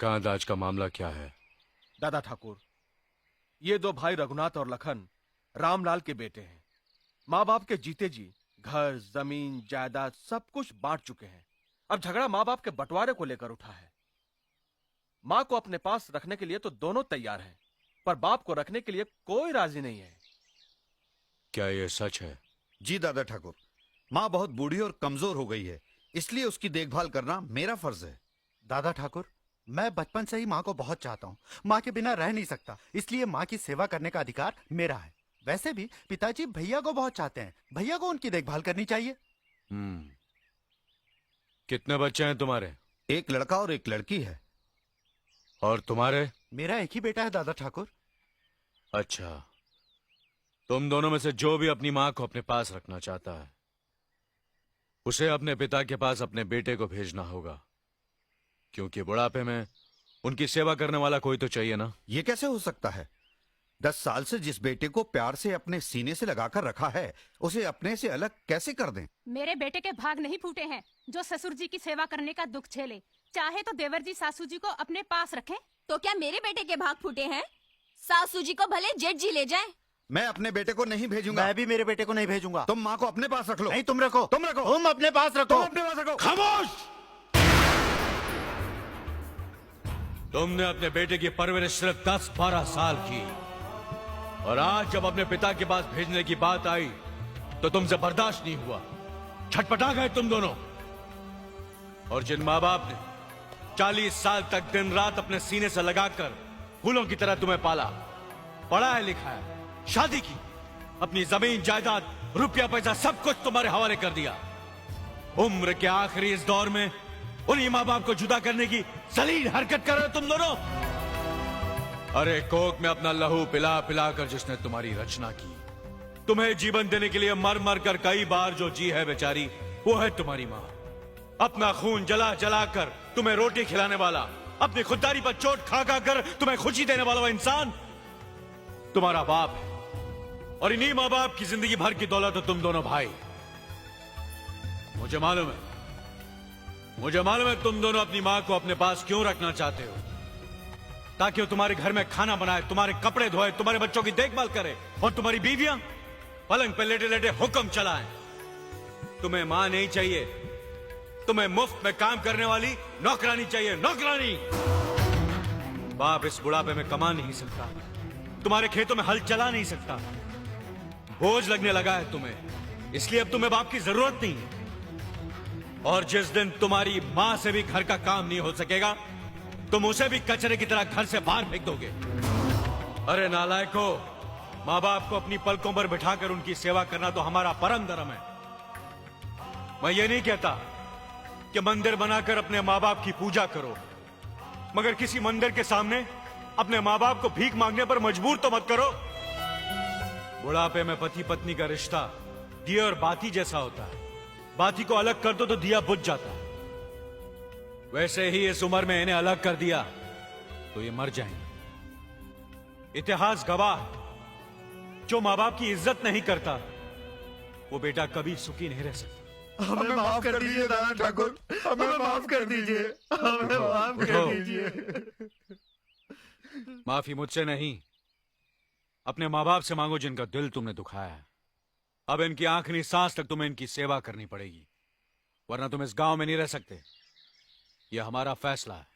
कांदाज का मामला क्या है? दादा ठाकुर, ये दो भाई रघुनाथ और लखन रामलाल के बेटे हैं। माँ बाप के जीते जी घर जमीन जायदाद सब कुछ बांट चुके हैं। अब झगड़ा माँ बाप के बंटवारे को लेकर उठा है। माँ को अपने पास रखने के लिए तो दोनों तैयार हैं, पर बाप को रखने के लिए कोई राजी नहीं है। क्या ये सच है? जी दादा ठाकुर, माँ बहुत बूढ़ी और कमजोर हो गई है, इसलिए उसकी देखभाल करना मेरा फर्ज है। दादा ठाकुर, मैं बचपन से ही माँ को बहुत चाहता हूँ। माँ के बिना रह नहीं सकता, इसलिए माँ की सेवा करने का अधिकार मेरा है। वैसे भी पिताजी भैया को बहुत चाहते हैं, भैया को उनकी देखभाल करनी चाहिए। कितने बच्चे हैं तुम्हारे? एक लड़का और एक लड़की है। और तुम्हारे? मेरा एक ही बेटा है दादा ठाकुर। अच्छा, तुम दोनों में से जो भी अपनी माँ को अपने पास रखना चाहता है, उसे अपने पिता के पास अपने बेटे को भेजना होगा, क्योंकि बुढ़ापे में उनकी सेवा करने वाला कोई तो चाहिए ना। ये कैसे हो सकता है? 10 साल से जिस बेटे को प्यार से अपने सीने से लगाकर रखा है, उसे अपने से अलग कैसे कर दें? मेरे बेटे के भाग नहीं फूटे हैं जो ससुर जी की सेवा करने का दुख झेले। चाहे तो देवर जी सासू जी को अपने पास रखें। तो क्या मेरे बेटे के भाग फूटे हैं? सासू जी को भले जेठ जी ले जाएं। मैं अपने बेटे को नहीं भेजूंगा। मैं भी मेरे बेटे को नहीं भेजूंगा। तुम माँ को अपने पास रख लो। नहीं, तुम रखो। तुम रखो। तुम अपने पास रखो। तुम अपने पास रखो। खामोश! तुमने अपने बेटे की परवरिश सिर्फ 10-12 साल की, और आज जब अपने पिता के पास भेजने की बात आई तो तुमसे बर्दाश्त नहीं हुआ। छटपटा गए तुम दोनों। और जिन माँ बाप ने 40 साल तक दिन रात अपने सीने से लगाकर फूलों की तरह तुम्हें पाला, पढ़ाया लिखाया, शादी की, अपनी जमीन जायदाद रुपया पैसा सब कुछ तुम्हारे हवाले कर दिया, उम्र के आखिरी इस दौर में उन्हीं माँ बाप को जुदा करने की जलील हरकत कर रहे हो तुम दोनों। अरे कोक में अपना लहू पिला पिला कर जिसने तुम्हारी रचना की, तुम्हें जीवन देने के लिए मर मर कर कई बार जो जी है बेचारी, वो है तुम्हारी माँ। अपना खून जला जला कर तुम्हें रोटी खिलाने वाला, अपनी खुददारी पर चोट खा खा कर तुम्हें खुशी देने वाला वो इंसान तुम्हारा बाप है। और इन्हीं माँ बाप की जिंदगी भर की दौलत हो तुम दोनों भाई। मुझे मालूम है तुम दोनों अपनी माँ को अपने पास क्यों रखना चाहते हो, ताकि वो तुम्हारे घर में खाना बनाए, तुम्हारे कपड़े धोए, तुम्हारे बच्चों की देखभाल करे, और तुम्हारी बीवियां पलंग पे लेटे लेटे हुक्म चलाएं। तुम्हें मां नहीं चाहिए, तुम्हें मुफ्त में काम करने वाली नौकरानी चाहिए, नौकरानी। बाप इस बुढ़ापे में कमा नहीं सकता, तुम्हारे खेतों में हल चला नहीं सकता, बोझ लगने लगा है तुम्हें, इसलिए अब तुम्हें बाप की जरूरत नहीं है। और जिस दिन तुम्हारी मां से भी घर का काम नहीं हो सकेगा, तुम उसे भी कचरे की तरह घर से बाहर फेंक दोगे। अरे नालायको, माँ बाप को अपनी पलकों पर बिठाकर उनकी सेवा करना तो हमारा परम धर्म है। मैं ये नहीं कहता कि मंदिर बनाकर अपने माँ बाप की पूजा करो, मगर किसी मंदिर के सामने अपने माँ बाप को भीख मांगने पर मजबूर तो मत करो। बुढ़ापे में पति पत्नी का रिश्ता दिए और बाती जैसा होता है, बाती को अलग कर दो तो दिया बुझ जाता है। वैसे ही इस उम्र में इन्हें अलग कर दिया तो ये मर जाएंगे। इतिहास गवाह, जो माँ बाप की इज्जत नहीं करता वो बेटा कभी सुखी नहीं रह सकता। हमें माफ कर दीजिए दादा ठाकुर, हमें माफ कर दीजिए, हमें माफ कर दीजिए। माफी मुझसे नहीं, अपने माँ बाप से मांगो जिनका दिल तुमने दुखाया है। अब इनकी आखिरी सांस तक तुम्हें इनकी सेवा करनी पड़ेगी, वरना तुम इस गांव में नहीं रह सकते। यह हमारा फैसला है।